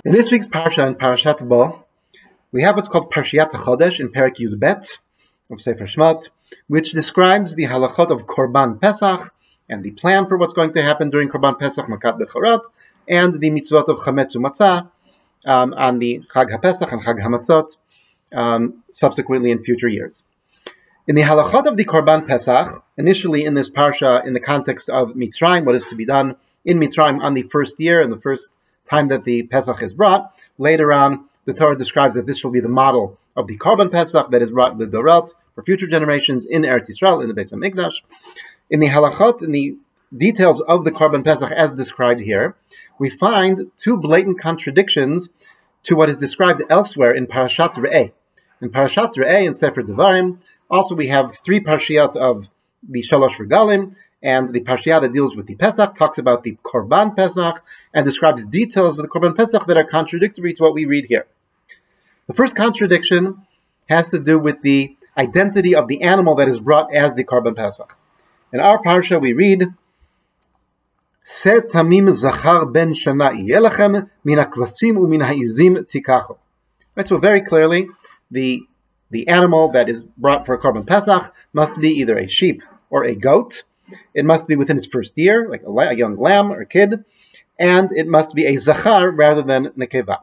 In this week's Parsha, in Parashat Bo, we have what's called Parshat Chodesh in Perek Yud Bet of Sefer Shemot, which describes the halachot of Korban Pesach and the plan for what's going to happen during Korban Pesach, Makat Becharot, and the mitzvot of Chametz U'Matzah on the Chag HaPesach and Chag HaMatzot subsequently in future years. In the halachot of the Korban Pesach, initially in this Parsha, in the context of Mitzrayim, what is to be done in Mitzrayim on the first year and the first time that the Pesach is brought. Later on, the Torah describes that this will be the model of the Korban Pesach that is brought the Dorot for future generations in Eretz Yisrael, in the Beis HaMikdash. In the halachot, in the details of the Korban Pesach as described here, we find two blatant contradictions to what is described elsewhere in Parashat Re'eh. In Parashat Re'eh, in Sefer Devarim, also we have three parshiot of the Shalosh Regalim, and the parshiah that deals with the Pesach talks about the Korban Pesach and describes details of the Korban Pesach that are contradictory to what we read here. The first contradiction has to do with the identity of the animal that is brought as the Korban Pesach. In our parsha we read, Se tamim zachar ben shana yelachem min hakvasim u'min ha'izim tikacho. Right, so very clearly, the animal that is brought for a Korban Pesach must be either a sheep or a goat. It must be within its first year, like a young lamb or a kid, and it must be a zachar rather than nekeva.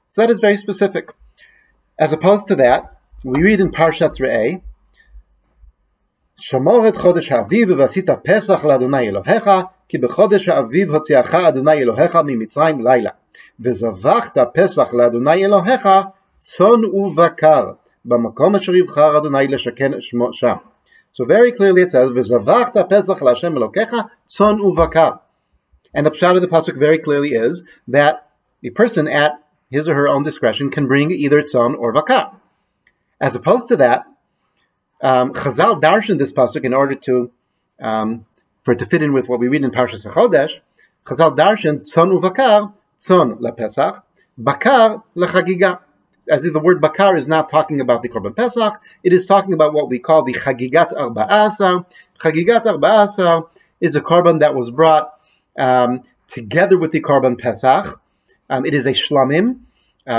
So that is very specific. As opposed to that, we read in Parashat Re'eh, Shamor et chodesh ha'aviv v'asita pesach la'Adonai Elohecha ki b'chodesh ha'aviv hotziacha Adonai Elohecha mi-Mitzrayim laila v'zavachta pesach la'Adonai Elohecha tzon u'vakar b'makom asher yivchar Adonai leshaken shmo sham. So very clearly it says, "V'zavachta Pesach l'Hashem Elokecha tzon uvakar," and the pshat of the pasuk very clearly is that the person at his or her own discretion can bring either tzon or vakar. As opposed to that, Chazal darshan this pasuk in order to for it to fit in with what we read in Parashat Chodesh. Chazal darshan tzon uvakar, tzon lePesach, bakar leChagiga. As if the word bakar is not talking about the Korban Pesach, it is talking about what we call the Chagigat Arba'asar. Chagigat Arba'asar is a Korban that was brought together with the Korban Pesach. It is a shlamim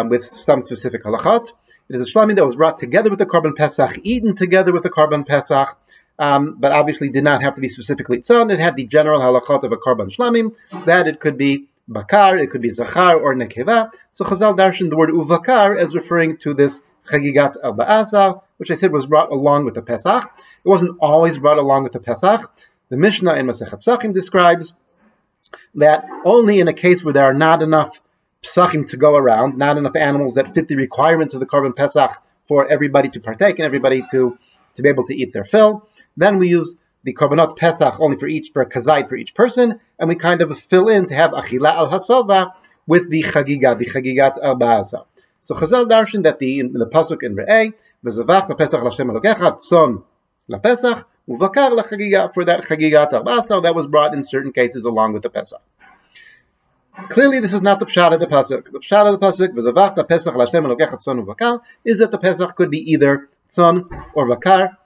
with some specific halachot. It is a shlamim that was brought together with the Korban Pesach, eaten together with the Korban Pesach, but obviously did not have to be specifically tzon. It had the general halachot of a Korban shlamim, that it could be bakar, it could be zachar or nekeva. So Chazal darshan the word uvakar as referring to this chagigat arba'asar, which I said was brought along with the Pesach. It wasn't always brought along with the Pesach. The Mishnah in Masechet Pesachim describes that only in a case where there are not enough Pesachim to go around, not enough animals that fit the requirements of the Korban Pesach for everybody to partake and everybody to be able to eat their fill, then we use the Korbanot Pesach only for a kazait for each person, and we kind of fill in to have achila al hasova with the chagigat arba'asa. So Chazal darshan that in the pasuk in Re'eh, v'zavach la'Pesach l'Hashem Elokecha tzon la'Pesach u'vakar la'chagiga, for that chagigat arba'asa that was brought in certain cases along with the Pesach. Clearly, this is not the pshat of the pasuk. The pshat of the pasuk v'zavach la'Pesach l'Hashem Elokecha tzon u'vakar is that the Pesach could be either tzon or vakar,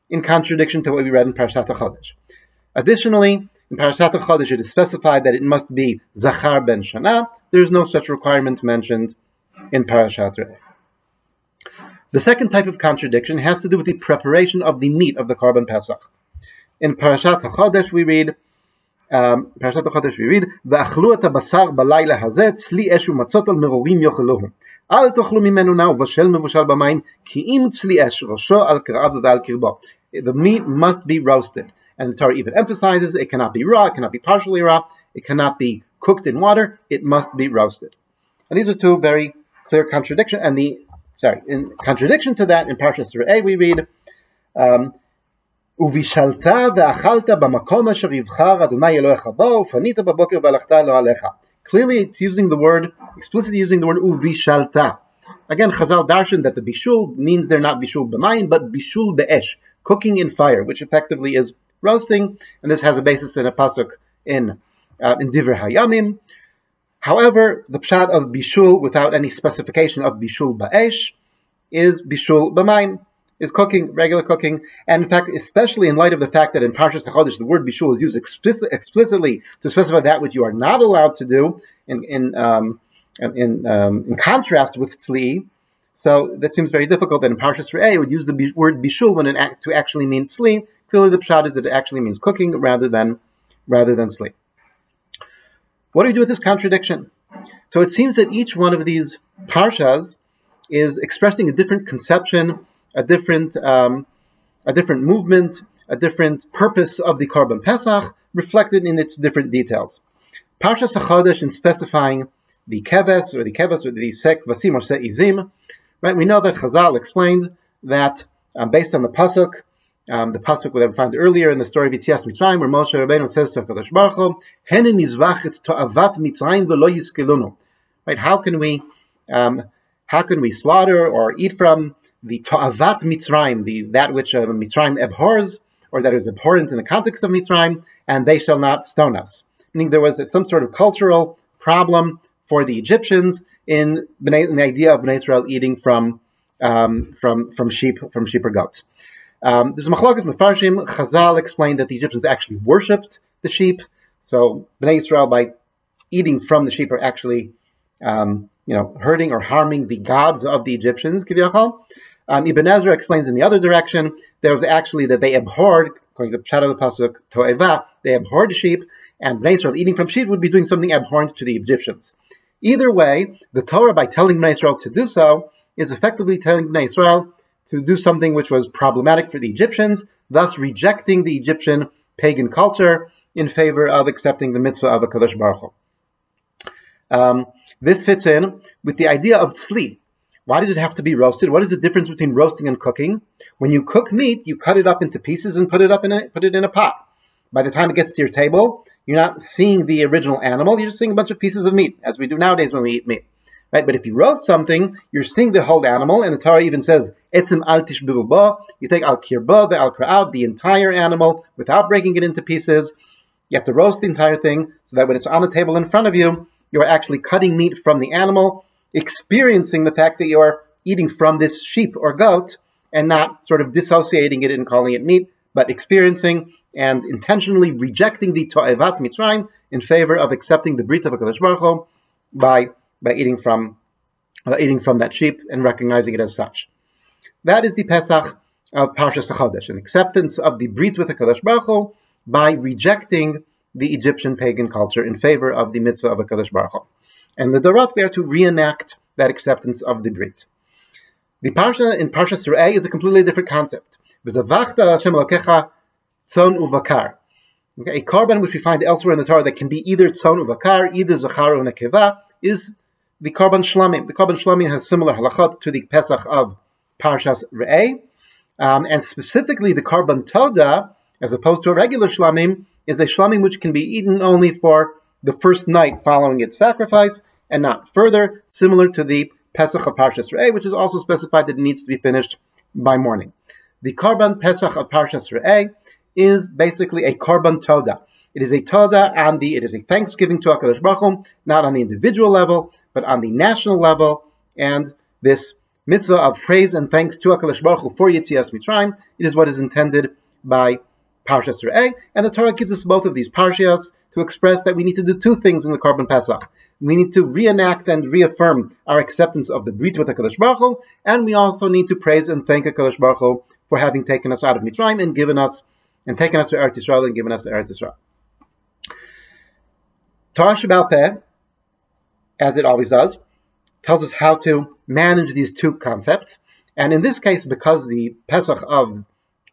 in contradiction to what we read in Parashat Chodesh. Additionally, in Parashat Chodesh it is specified that it must be Zachar ben Shana. There is no such requirement mentioned in Parashat Re'eh. The second type of contradiction has to do with the preparation of the meat of the Korban Pesach. In Parashat Chodesh we read, "V'achlu et habasar balayla hazeh tzli esh u'matzot al merorim yocheluhu. Al tochlu mimenu na uvashel mevushal b'mayim ki im tzli esh rosho al karav v'al kirbo." The meat must be roasted. And the Torah even emphasizes it cannot be raw, it cannot be partially raw, it cannot be cooked in water, it must be roasted. And these are two very clear contradictions. And in contradiction to that, in Parashat Re'eh we read, "Uvishalta ve'achalta b'makom asher yivchar Adonai Elohecha bo, ufanita b'boker v'alachta lo alecha." Clearly it's explicitly using the word uvishalta. Again, Chazal darshan that the bishul means they're not bishul b'mayim, but bishul be'esh, cooking in fire, which effectively is roasting, and this has a basis in a pasuk in Diber Hayamim. However, the pshat of bishul without any specification of bishul ba'esh is bishul b'mayim, is cooking, regular cooking, and in fact, especially in light of the fact that in Parashat Chodesh the word bishul is used explicitly to specify that which you are not allowed to do in in contrast with tzli. So that seems very difficult that in Parashat Re'eh it would use the word bishul when to actually mean tzli. Clearly the pshat is that it actually means cooking rather than tzli. What do we do with this contradiction? So it seems that each one of these parshas is expressing a different conception, a different movement, a different purpose of the Korban Pesach, reflected in its different details. Parshas HaChodesh, in specifying the keves or the sek vasim or se'izim, right? We know that Chazal explained that based on the pasuk that we found earlier in the story of Yetzias Mitzrayim, where Moshe Rabbeinu says to HaKadosh Baruch Hu, "Hene nizvachet to'avat Mitzrayim v'lo yiskelunu." Right? How can we slaughter or eat from the to'avat Mitzrayim, that which Mitzrayim abhors, or that is abhorrent in the context of Mitzrayim, and they shall not stone us? Meaning there was some sort of cultural problem for the Egyptians in the idea of Bnei Israel eating from sheep or goats. There's Machlokas Mefarshim. Chazal explained that the Egyptians actually worshipped the sheep, so Bnei Israel, by eating from the sheep, are actually hurting or harming the gods of the Egyptians. Kiviyachal. Ibn Ezra explains in the other direction. There was actually that they abhorred, according to the pshat of the pasuk To'eva, they abhorred the sheep, and Bnei Israel eating from sheep would be doing something abhorrent to the Egyptians. Either way, the Torah, by telling Bnei Israel to do so, is effectively telling Bnei Israel to do something which was problematic for the Egyptians, thus rejecting the Egyptian pagan culture in favor of accepting the mitzvah of HaKadosh Baruch Hu. This fits in with the idea of tzli. Why does it have to be roasted? What is the difference between roasting and cooking? When you cook meat, you cut it up into pieces and put it in a pot. By the time it gets to your table, you're not seeing the original animal, you're just seeing a bunch of pieces of meat, as we do nowadays when we eat meat. Right? But if you roast something, you're seeing the whole animal, and the Torah even says, "Etzem al tishbiru bo." You take al kirbo ve'al kra'av, the entire animal, without breaking it into pieces. You have to roast the entire thing, so that when it's on the table in front of you, you are actually cutting meat from the animal, experiencing the fact that you are eating from this sheep or goat, and not sort of dissociating it and calling it meat, but experiencing and intentionally rejecting the to'evat Mitzrayim in favor of accepting the brit of HaKadosh Baruch Hu by eating from that sheep and recognizing it as such. That is the Pesach of Parshas HaChodesh, an acceptance of the brit with HaKadosh Baruch Hu by rejecting the Egyptian pagan culture in favor of the mitzvah of HaKadosh Baruch Hu. And the Dorot, we are to reenact that acceptance of the brit. The parsha in Parshas Re'eh is a completely different concept. V'zavachta Hashem Elokecha tzon uvakar. Okay, a korban which we find elsewhere in the Torah that can be either tzon uvakar, either zachar or nekeva, is the Korban Shlamim. The Korban Shlamim has similar halachot to the Pesach of Parshas Re'eh, and specifically the Korban Toda, as opposed to a regular Shlamim, is a Shlamim which can be eaten only for the first night following its sacrifice, and not further, similar to the Pesach of Parshas Re'eh, which is also specified that it needs to be finished by morning. The Korban Pesach of Parshas Re'eh is basically a Korban Toda. It is a Toda it is a thanksgiving to HaKadosh Baruch Hu, not on the individual level, but on the national level, and this mitzvah of praise and thanks to HaKadosh Baruch Hu for Yetzias Mitzrayim, it is what is intended by Parshas Re'eh, and the Torah gives us both of these parshas to express that we need to do two things in the Korban Pesach. We need to reenact and reaffirm our acceptance of the brit with HaKadosh Baruch Hu, and we also need to praise and thank HaKadosh Baruch Hu for having taken us out of Mitzrayim and taken us to Eretz Yisrael and given us the Eretz Yisrael. Torah Sheba'al Peh, as it always does, tells us how to manage these two concepts. And in this case, because the Pesach of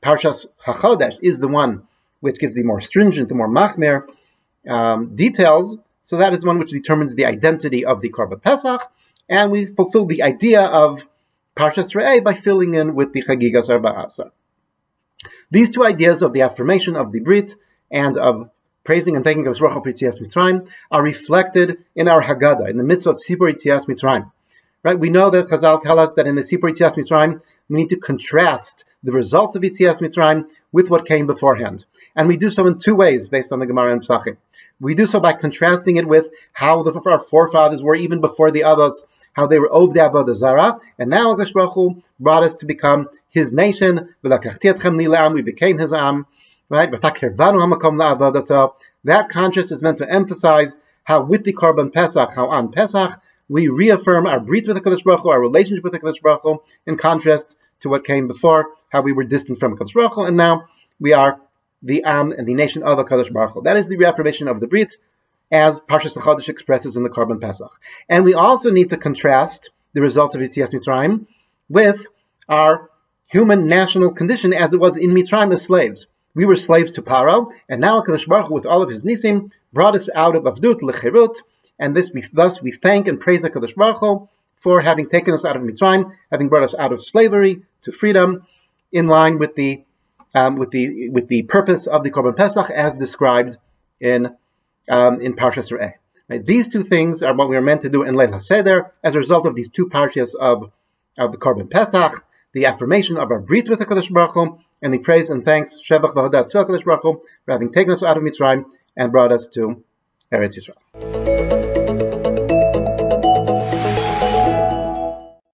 Parshas HaChodesh is the one which gives the more stringent, the more machmer details, so that is the one which determines the identity of the Korban Pesach, and we fulfill the idea of Parshas Re'eh by filling in with the Chagigas Arba'asa. These two ideas of the affirmation of the Brit and of praising and thanking HaKadosh Baruch Hu for Yetzias Mitzrayim are reflected in our Haggada, in the mitzvah of Sipur Yetzias Mitzrayim. Right? We know that Chazal tell us that in the Sipur Yetzias Mitzrayim, we need to contrast the results of Yetzias Mitzrayim with what came beforehand. And we do so in two ways, based on the Gemara and Pesachim. We do so by contrasting it with how our forefathers were even before the others, how they were Ovdei Avodah Zarah, and now HaKadosh Baruch Hu brought us to become His nation. We became His Am. Right? That contrast is meant to emphasize how with the Korban Pesach, how on Pesach, we reaffirm our brit with the Kadosh Baruch Hu, our relationship with the Kadosh Baruch Hu, in contrast to what came before, how we were distant from Kadosh Baruch Hu, and now we are the Am and the nation of Kadosh Baruch Hu. That is the reaffirmation of the brit, as Parashat Chodesh expresses in the Korban Pesach. And we also need to contrast the results of Yetzias Mitzrayim with our human national condition as it was in Mitzrayim as slaves. We were slaves to Paro, and now Kadosh Baruch Hu, with all of his nisim, brought us out of Avdut Lechirut, and thus we thank and praise the Kadosh Baruch Hu for having taken us out of Mitzrayim, having brought us out of slavery to freedom, in line with the purpose of the Korban Pesach as described in Parashat Re'eh. Right? These two things are what we are meant to do in Leil HaSeder as a result of these two parashas of the Korban Pesach, the affirmation of our brit with the Kadosh Baruch Hu, and the praise and thanks, Shevach v'Hodah to HaKadosh Baruch Hu, for having taken us out of Mitzrayim and brought us to Eretz Yisrael.